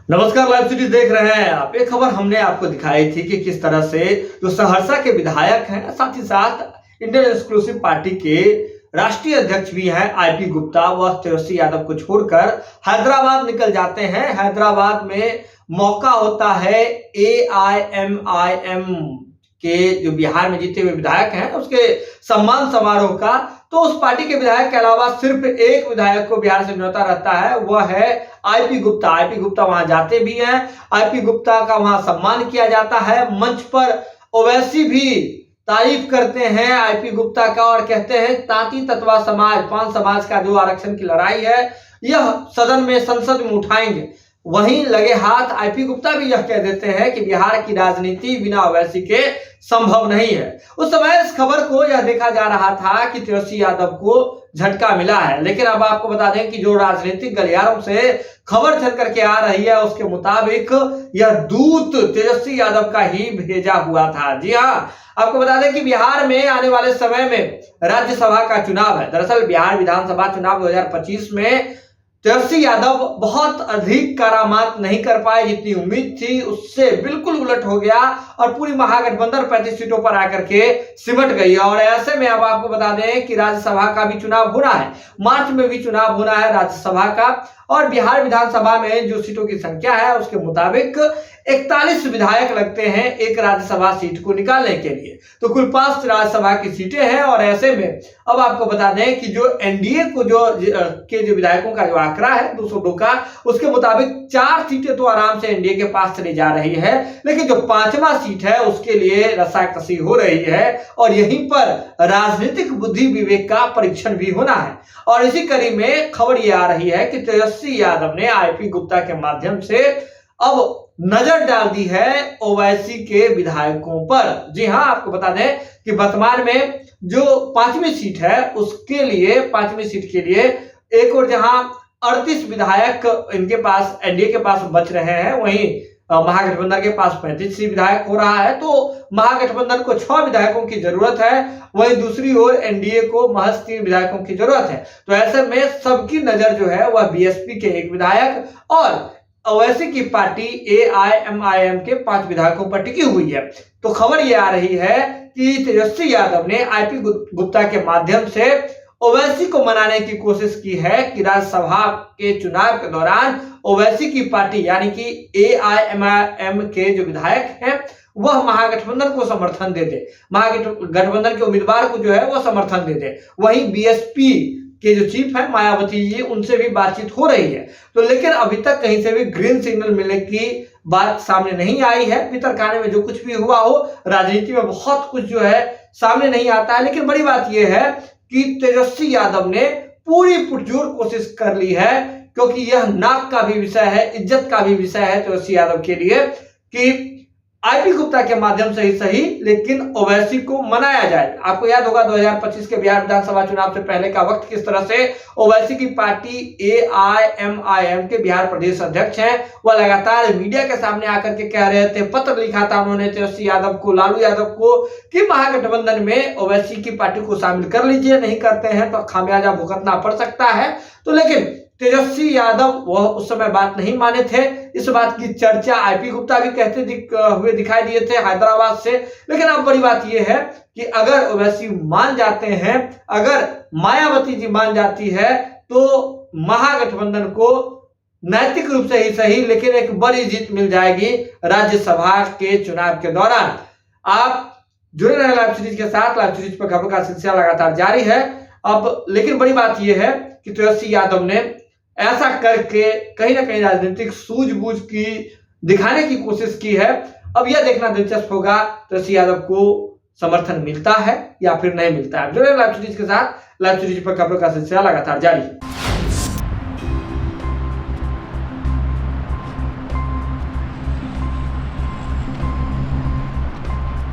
नमस्कार, live series देख रहे हैं आप। एक खबर हमने आपको दिखाई थी कि किस तरह से जो सहरसा के विधायक हैं, साथ ही साथ इंडियन एक्सक्लूसिव पार्टी के राष्ट्रीय अध्यक्ष भी हैं आईपी गुप्ता, वह तेजस्वी यादव को छोड़कर हैदराबाद निकल जाते हैं। हैदराबाद में मौका होता है AIMIM के जो बिहार में जीते हुए विधायक हैं उसके सम्मान समारोह का। तो उस पार्टी के विधायक के अलावा सिर्फ एक विधायक को बिहार से न्योता रहता है, वह है आईपी गुप्ता। आईपी गुप्ता वहां जाते भी हैं, आईपी गुप्ता का वहां सम्मान किया जाता है। मंच पर ओवैसी भी तारीफ करते हैं आईपी गुप्ता का और कहते हैं तांती तत्वा समाज, पान समाज का जो आरक्षण की लड़ाई है यह सदन में संसद में उठाएंगे। वहीं लगे हाथ आईपी गुप्ता भी यह कह देते हैं कि बिहार की राजनीति बिना ओवैसी के संभव नहीं है। उस समय इस खबर को यह देखा जा रहा था कि तेजस्वी यादव को झटका मिला है, लेकिन अब आपको बता दें कि जो राजनीतिक गलियारों से खबर चल करके आ रही है उसके मुताबिक यह दूत तेजस्वी यादव का ही भेजा हुआ था। जी हाँ, आपको बता दें कि बिहार में आने वाले समय में राज्यसभा का चुनाव है। दरअसल बिहार विधानसभा चुनाव 2025 में तेजस्वी यादव बहुत अधिक करामात नहीं कर पाए, जितनी उम्मीद थी उससे बिल्कुल उलट हो गया और पूरी महागठबंधन 35 सीटों पर आकर के सिमट गई। और ऐसे में अब आपको बता दें कि राज्यसभा का भी चुनाव होना है, मार्च में भी चुनाव होना है राज्यसभा का। और बिहार विधानसभा में जो सीटों की संख्या है उसके मुताबिक 41 विधायक लगते हैं एक राज्यसभा सीट को निकालने के लिए। तो कुल 5 राज्यसभा की सीटें हैं और ऐसे में अब आपको बता दें कि जो एनडीए को जो विधायकों का जो आंकड़ा है 202 का, उसके मुताबिक 4 सीटें तो आराम से एनडीए के पास चली जा रही है, लेकिन जो 5वां सीट है उसके लिए रस्साकसी हो रही है और यहीं पर राजनीतिक बुद्धि विवेक का परीक्षण भी होना है। और इसी कड़ी में खबर ये आ रही है कि तेजस्वी यादव ने आईपी गुप्ता के माध्यम से अब नजर डाल दी है ओवैसी के विधायकों पर। जी हां, आपको बता दें कि वर्तमान में जो 5वीं सीट है उसके लिए 5वीं सीट के लिए एक और जहां 38 विधायक इनके पास एनडीए के पास बच रहे हैं, वहीं महागठबंधन के पास 35 विधायक हो रहा है। तो महागठबंधन को 6 विधायकों की जरूरत है, वहीं दूसरी ओर एनडीए को महज 3 विधायकों की जरूरत है। तो ऐसे में सबकी नजर जो है वह बीएसपी के 1 विधायक और ओवैसी की पार्टी AIMIM के 5 विधायकों पर टिकी हुई है। तो खबर यह आ रही है कि तेजस्वी यादव ने आईपी गुप्ता के माध्यम से ओवैसी को मनाने की कोशिश की है कि राज्यसभा के चुनाव के दौरान ओवैसी की पार्टी यानी कि AIMIM के जो विधायक हैं वह महागठबंधन को समर्थन दे दे, महागठबंधन के उम्मीदवार को जो है वह समर्थन दे दे। वहीं बीएसपी के जो चीफ है मायावती जी, उनसे भी बातचीत हो रही है। तो लेकिन अभी तक कहीं से भी ग्रीन सिग्नल मिलने की बात सामने नहीं आई है। भीतरखाने में जो कुछ भी हुआ हो, राजनीति में बहुत कुछ जो है सामने नहीं आता है, लेकिन बड़ी बात यह है कि तेजस्वी यादव ने पूरी पुरजोर कोशिश कर ली है, क्योंकि यह नाक का भी विषय है, इज्जत का भी विषय है तेजस्वी यादव के लिए कि आईपी गुप्ता के माध्यम से ही सही लेकिन ओवैसी को मनाया जाए। आपको याद होगा 2025 के बिहार विधानसभा चुनाव से पहले का वक्त किस तरह से ओवैसी की पार्टी AIMIM के बिहार प्रदेश अध्यक्ष हैं, वह लगातार मीडिया के सामने आकर के कह रहे थे, पत्र लिखा था उन्होंने तेजस्वी यादव को, लालू यादव को, कि महागठबंधन में ओवैसी की पार्टी को शामिल कर लीजिए, नहीं करते हैं तो खामियाजा भुगतना पड़ सकता है। तो लेकिन तेजस्वी यादव वह उस समय बात नहीं माने थे। इस बात की चर्चा आईपी गुप्ता भी कहते हुए दिखाई दिए थे हैदराबाद से। लेकिन अब बड़ी बात यह है कि अगर ओवैसी मान जाते हैं, अगर मायावती जी मान जाती है, तो महागठबंधन को नैतिक रूप से ही सही लेकिन एक बड़ी जीत मिल जाएगी राज्यसभा के चुनाव के दौरान। आप जुड़े रहे लाइव सीरीज के साथ। लाइव सीरीज पर खबर का सिलसिला लगातार जारी है। अब लेकिन बड़ी बात यह है कि तेजस्वी यादव ने ऐसा करके कहीं ना कहीं राजनीतिक सूझबूझ की दिखाने की कोशिश की है। अब यह देखना दिलचस्प होगा तेजस्वी यादव को समर्थन मिलता है या फिर नहीं मिलता है। जुड़े लाइव सीरीज के साथ। लाइव सीरीज पर खबरों का सिलसिला लगातार जारी है।